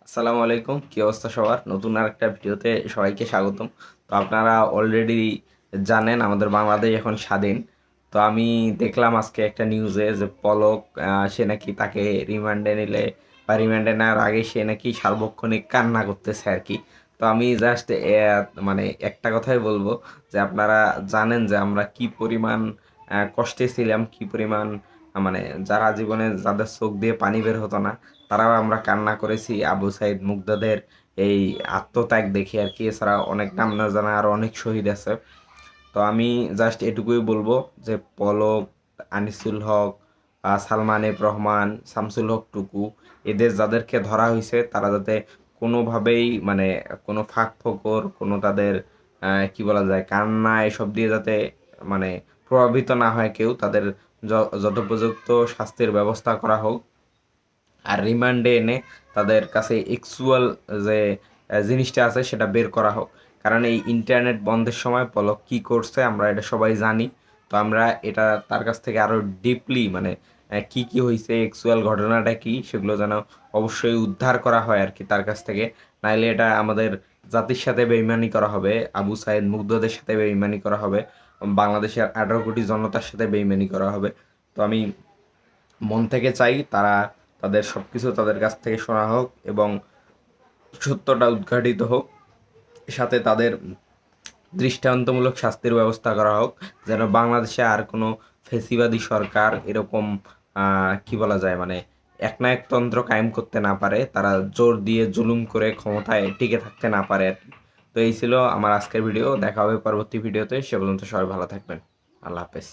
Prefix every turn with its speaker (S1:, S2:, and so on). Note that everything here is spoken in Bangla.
S1: আসসালামু আলাইকুম, কি অবস্থা সবার? নতুন আরেকটা ভিডিওতে সবাইকে স্বাগতম। তো আপনারা অলরেডি জানেন আমাদের বাংলাদেশ এখন স্বাধীন। তো আমি দেখলাম আজকে একটা নিউজে যে পলক সে নাকি তাকে রিমান্ডে নিলে বা রিমান্ডে নেওয়ার আগে সে নাকি সার্বক্ষণিক কান্না করতেছে আর কি। তো আমি জাস্ট মানে একটা কথাই বলবো যে আপনারা জানেন যে আমরা কি পরিমাণ কষ্টে ছিলাম, কি পরিমাণ মানে যারা জীবনে যাদের চোখ দিয়ে পানি বের হতো না, তারাও আমরা কান্না করেছি আবু সাইদ মুগ্ধদের এই আত্মত্যাগ দেখে আর কি। এছাড়া অনেক নাম না জানা আরো অনেক শহীদ আছে। তো আমি জাস্ট এটুকুই বলবো যে পলক, আনিসুল হক, সালমান এফ রহমান, শামসুল হক টুকু, এদের যাদেরকে ধরা হয়েছে তারা যাতে কোনোভাবেই মানে কোনো ফাঁক ফোকর, কোনো তাদের কি বলা যায় কান্না এসব দিয়ে যাতে মানে প্রভাবিত না হয় কেউ, তাদের যথোপযুক্ত শাস্তির ব্যবস্থা করা হোক। আর রিমান্ডে এনে তাদের কাছে অ্যাকচুয়াল যে জিনিসটা আছে সেটা বের করা হোক। কারণ এই ইন্টারনেট বন্ধের সময় পলক কি করছে আমরা এটা সবাই জানি। তো আমরা এটা তার কাছ থেকে আরো ডিপলি মানে কি কি হয়েছে, অ্যাকচুয়াল ঘটনাটা কি, সেগুলো যেন অবশ্যই উদ্ধার করা হয় আর কি তার কাছ থেকে। নাইলে এটা আমাদের জাতির সাথে বেইমানি করা হবে, আবু সাইদ মুগ্ধদের সাথে বেইমানি করা হবে, বাংলাদেশের 18 কোটি জনতার সাথে বেইমানি করা হবে। তো আমি মন থেকে চাই তারা তাদের সব কিছু তাদের কাছ থেকে শোনা হোক এবং সত্যটা উদ্ঘাটিত হোক। সাথে তাদের দৃষ্টান্তমূলক শাস্তির ব্যবস্থা করা হোক, যেন বাংলাদেশে আর কোনো ফেসিবাদী সরকার এরকম কি বলা যায় মানে একনায়কতন্ত্র কায়েম করতে না পারে, তারা জোর দিয়ে জুলুম করে ক্ষমতায় টিকে থাকতে না পারে আর কি। তো এই ছিল আমার আজকের ভিডিও। দেখা হবে পরবর্তী ভিডিওতে। সে পর্যন্ত সবাই ভালো থাকবেন। আল্লাহ হাফেজ।